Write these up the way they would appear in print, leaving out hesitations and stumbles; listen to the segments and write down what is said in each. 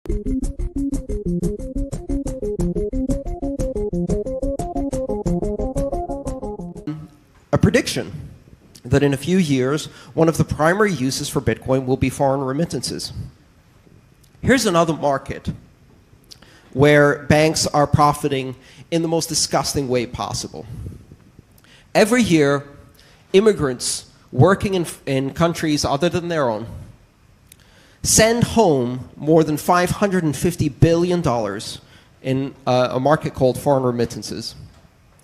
A prediction that in a few years, one of the primary uses for Bitcoin will be foreign remittances. Here's another market where banks are profiting in the most disgusting way possible. Every year, immigrants working in countries other than their own send home more than $550 billion in a market called foreign remittances.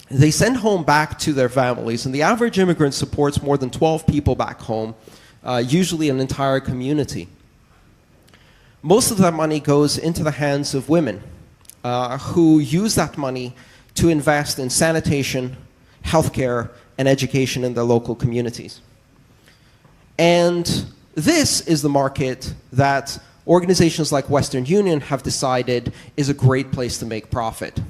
They send home back to their families, and the average immigrant supports more than 12 people back home, usually an entire community. Most of that money goes into the hands of women who use that money to invest in sanitation, healthcare, and education in their local communities. And this is the market that organizations like Western Union have decided is a great place to make profit.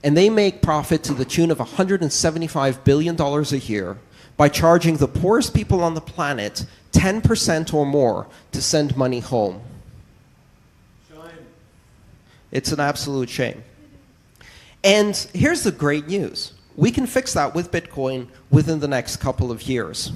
And they make profit to the tune of $175 billion a year by charging the poorest people on the planet 10% or more to send money home. Shame. It's an absolute shame. And here's the great news. We can fix that with Bitcoin within the next couple of years.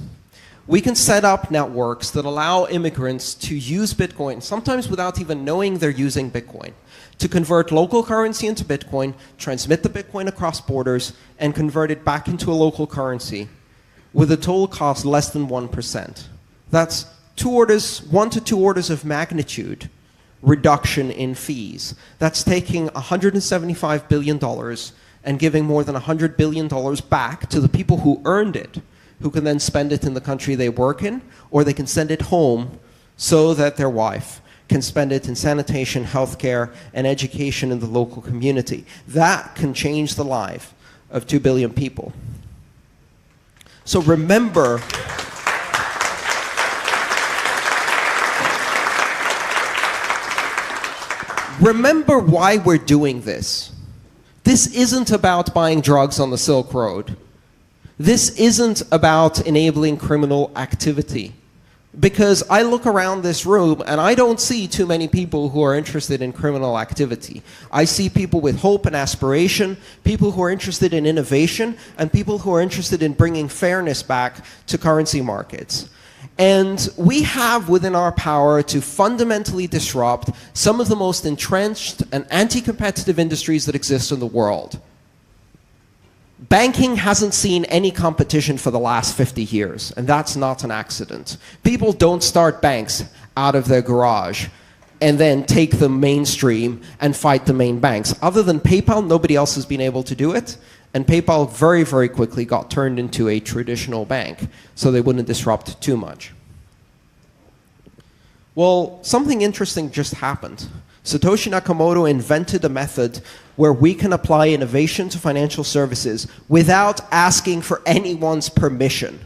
We can set up networks that allow immigrants to use Bitcoin, sometimes without even knowing they're using Bitcoin, to convert local currency into Bitcoin, transmit the Bitcoin across borders, and convert it back into a local currency with a total cost less than 1%. That's 1 to 2 orders of magnitude reduction in fees. That's taking $175 billion and giving more than $100 billion back to the people who earned it, who can then spend it in the country they work in, or they can send it home so that their wife can spend it in sanitation, healthcare, and education in the local community. That can change the life of 2 billion people. So remember, remember why we're doing this. This isn't about buying drugs on the Silk Road. This isn't about enabling criminal activity. Because I look around this room and I don't see too many people who are interested in criminal activity. I see people with hope and aspiration, people who are interested in innovation, and people who are interested in bringing fairness back to currency markets. And we have within our power to fundamentally disrupt some of the most entrenched and anti-competitive industries that exist in the world. Banking hasn't seen any competition for the last 50 years, and that's not an accident. People don't start banks out of their garage and then take them mainstream and fight the main banks. Other than PayPal, nobody else has been able to do it, and PayPal very, very quickly got turned into a traditional bank, so they wouldn't disrupt too much. Well, something interesting just happened. Satoshi Nakamoto invented a method where we can apply innovation to financial services without asking for anyone's permission.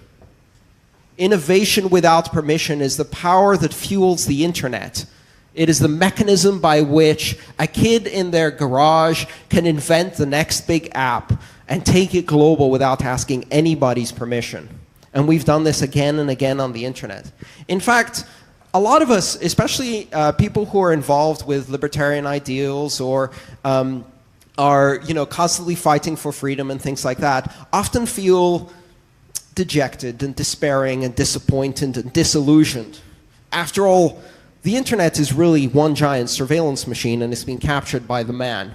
Innovation without permission is the power that fuels the internet. It is the mechanism by which a kid in their garage can invent the next big app and take it global without asking anybody's permission. And we've done this again and again on the internet. In fact, a lot of us, especially people who are involved with libertarian ideals or are constantly fighting for freedom and things like that, often feel dejected and despairing and disappointed and disillusioned. After all, the internet is really one giant surveillance machine and it's been captured by the man.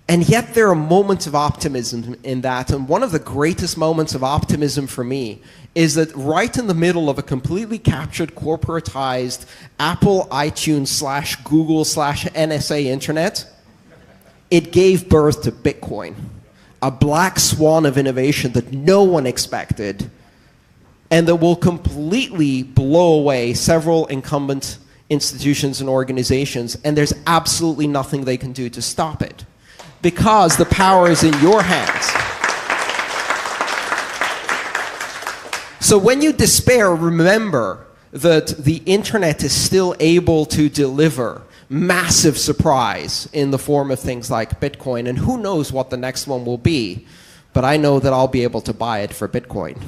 And yet there are moments of optimism in that, and one of the greatest moments of optimism for me is that right in the middle of a completely captured, corporatized Apple, iTunes / Google / NSA internet, it gave birth to Bitcoin, a black swan of innovation that no one expected, and that will completely blow away several incumbent institutions and organizations, and there's absolutely nothing they can do to stop it, because the power is in your hands. So when you despair, remember that the internet is still able to deliver massive surprise in the form of things like Bitcoin, and who knows what the next one will be, but I know that I'll be able to buy it for Bitcoin.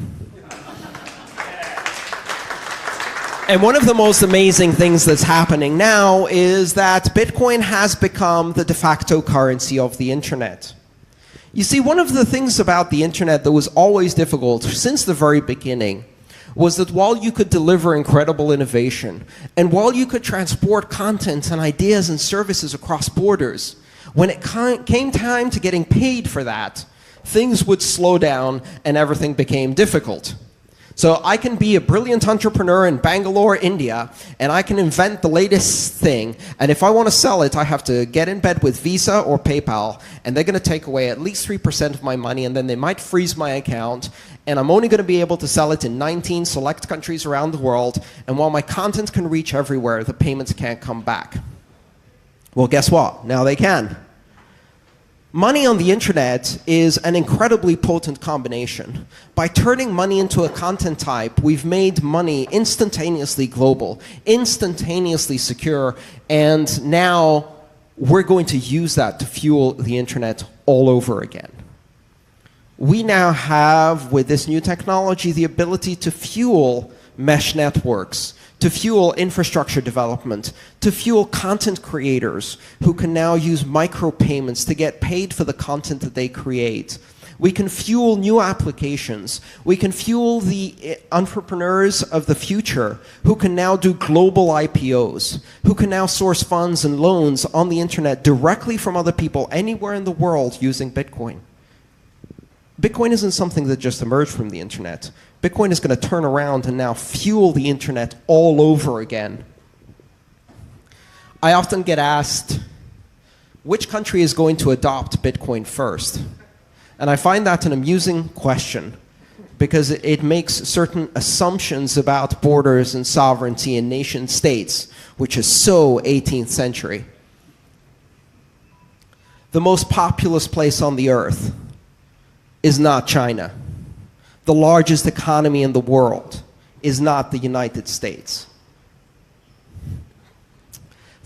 And one of the most amazing things that's happening now is that Bitcoin has become the de facto currency of the internet. You see, one of the things about the internet that was always difficult since the very beginning was that while you could deliver incredible innovation, and while you could transport content and ideas and services across borders, when it came time to getting paid for that, things would slow down and everything became difficult. So I can be a brilliant entrepreneur in Bangalore, India, and I can invent the latest thing, and if I want to sell it, I have to get in bed with Visa or PayPal, and they're going to take away at least 3% of my money, and then they might freeze my account, and I'm only going to be able to sell it in 19 select countries around the world, and while my content can reach everywhere, the payments can't come back. Well, guess what? Now they can. Money on the internet is an incredibly potent combination. By turning money into a content type, we've made money instantaneously global, instantaneously secure, and now we're going to use that to fuel the internet all over again. We now have, with this new technology, the ability to fuel mesh networks, to fuel infrastructure development, to fuel content creators who can now use micropayments to get paid for the content that they create. We can fuel new applications. We can fuel the entrepreneurs of the future who can now do global IPOs, who can now source funds and loans on the internet directly from other people anywhere in the world using Bitcoin. Bitcoin isn't something that just emerged from the internet. Bitcoin is going to turn around and now fuel the internet all over again. I often get asked, which country is going to adopt Bitcoin first? And I find that an amusing question because it makes certain assumptions about borders and sovereignty and nation states, which is so 18th century. The most populous place on the earth is not China. The largest economy in the world is not the United States.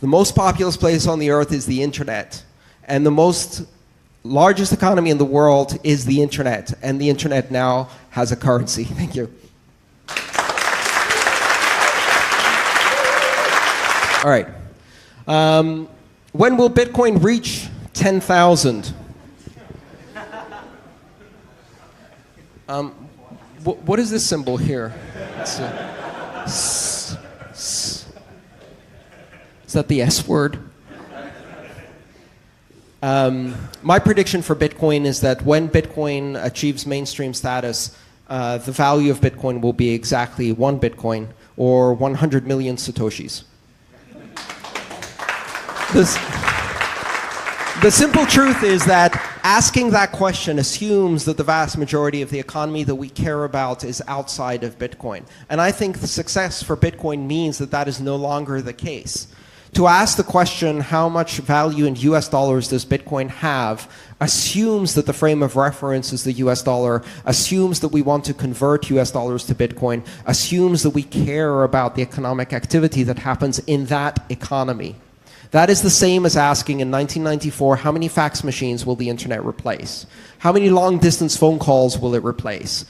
The most populous place on the earth is the internet, and the largest economy in the world is the internet, and the internet now has a currency. Thank you. All right. When will Bitcoin reach 10,000? What is this symbol here? Is that the S word? My prediction for Bitcoin is that when Bitcoin achieves mainstream status, the value of Bitcoin will be exactly 1 Bitcoin or 100 million Satoshis. The simple truth is that asking that question assumes that the vast majority of the economy that we care about is outside of Bitcoin. And I think the success for Bitcoin means that that is no longer the case. To ask the question, how much value in US dollars does Bitcoin have, assumes that the frame of reference is the US dollar, assumes that we want to convert US dollars to Bitcoin, assumes that we care about the economic activity that happens in that economy. That is the same as asking in 1994, how many fax machines will the internet replace? How many long-distance phone calls will it replace?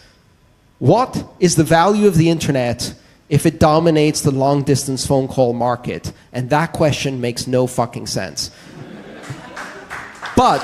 What is the value of the internet if it dominates the long-distance phone call market? And that question makes no fucking sense. But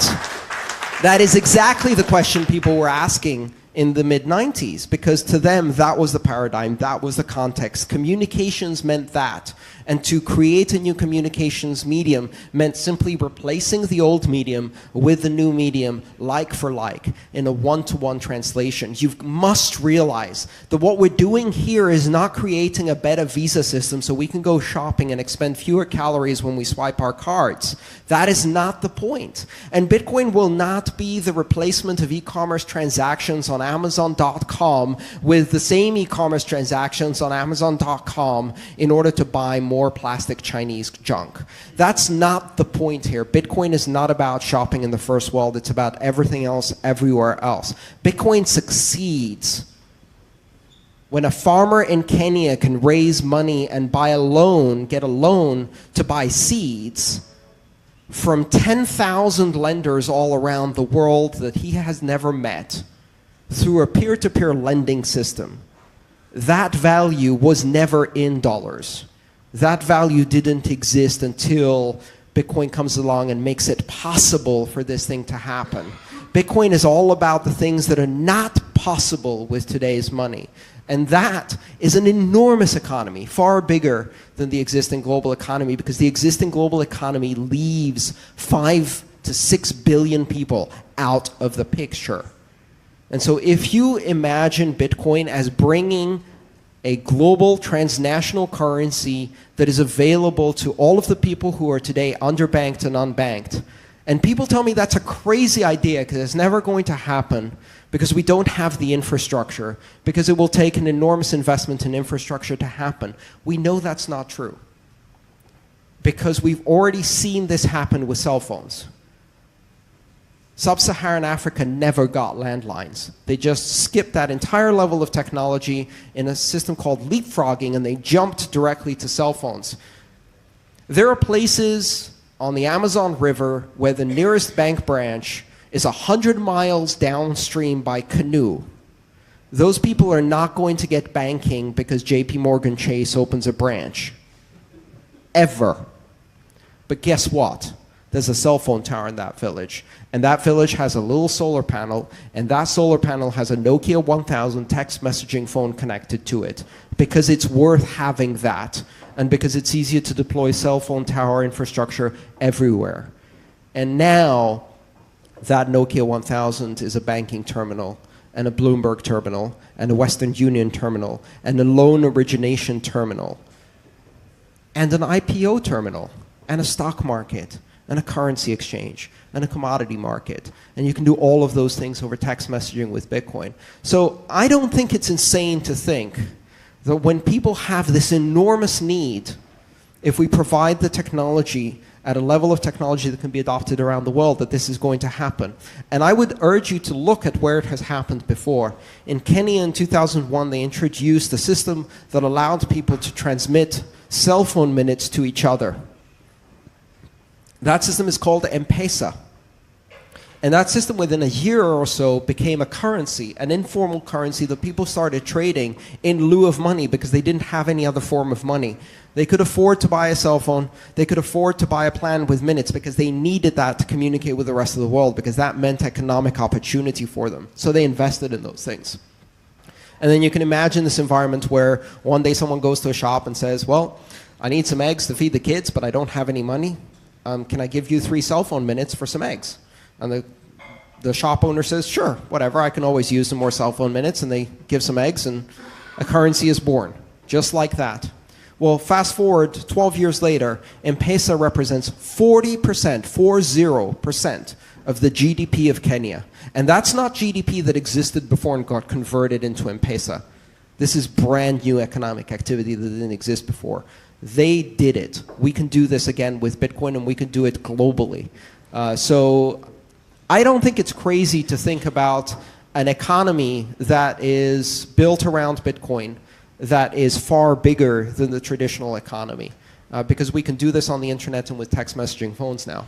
that is exactly the question people were asking in the mid-90s, because to them that was the paradigm, that was the context. Communications meant that. And to create a new communications medium meant simply replacing the old medium with the new medium, like for like, in a one-to-one translation. You must realize that what we're doing here is not creating a better Visa system so we can go shopping and expend fewer calories when we swipe our cards. That is not the point. And Bitcoin will not be the replacement of e-commerce transactions on Amazon.com with the same e-commerce transactions on Amazon.com in order to buy more plastic Chinese junk. That's not the point here. Bitcoin is not about shopping in the first world. It's about everything else everywhere else. Bitcoin succeeds when a farmer in Kenya can raise money and buy a loan, get a loan to buy seeds from 10,000 lenders all around the world that he has never met through a peer-to-peer lending system. that value was never in dollars. That value didn't exist until Bitcoin comes along and makes it possible for this thing to happen. Bitcoin is all about the things that are not possible with today's money. And that is an enormous economy, far bigger than the existing global economy, because the existing global economy leaves 5 to 6 billion people out of the picture. And so if you imagine Bitcoin as bringing a global transnational currency that is available to all of the people who are today underbanked and unbanked, and people tell me that's a crazy idea because it's never going to happen, because we don't have the infrastructure, because it will take an enormous investment in infrastructure to happen. We know that's not true, because we've already seen this happen with cell phones. Sub-Saharan Africa never got landlines. They just skipped that entire level of technology in a system called leapfrogging, and they jumped directly to cell phones. There are places on the Amazon River where the nearest bank branch is 100 miles downstream by canoe. Those people are not going to get banking because JP Morgan Chase opens a branch. Ever. But guess what? There's a cell phone tower in that village. And that village has a little solar panel, and that solar panel has a Nokia 1000 text messaging phone connected to it, because it's worth having that, and because it's easier to deploy cell phone tower infrastructure everywhere. And now, that Nokia 1000 is a banking terminal, and a Bloomberg terminal, and a Western Union terminal, and a loan origination terminal, and an IPO terminal, and a stock market, and a currency exchange, and a commodity market. And you can do all of those things over text messaging with Bitcoin. So I don't think it's insane to think that when people have this enormous need, if we provide the technology at a level of technology that can be adopted around the world, that this is going to happen. And I would urge you to look at where it has happened before. In Kenya in 2001, they introduced a system that allowed people to transmit cell phone minutes to each other. That system is called M-Pesa. And that system within a year or so became a currency, an informal currency that people started trading in lieu of money because they didn't have any other form of money. They could afford to buy a cell phone, they could afford to buy a plan with minutes because they needed that to communicate with the rest of the world, because that meant economic opportunity for them. So they invested in those things. And then you can imagine this environment where one day someone goes to a shop and says, well, I need some eggs to feed the kids, but I don't have any money. Can I give you 3 cell phone minutes for some eggs? And the shop owner says, sure, whatever, I can always use some more cell phone minutes, and they give some eggs, and a currency is born, just like that. Well, fast forward 12 years later, M-Pesa represents 40%, 40% of the GDP of Kenya. And that's not GDP that existed before and got converted into M-Pesa. This is brand new economic activity that didn't exist before. They did it. We can do this again with Bitcoin, and we can do it globally. So I don't think it's crazy to think about an economy that is built around Bitcoin that is far bigger than the traditional economy, because we can do this on the internet and with text messaging phones now.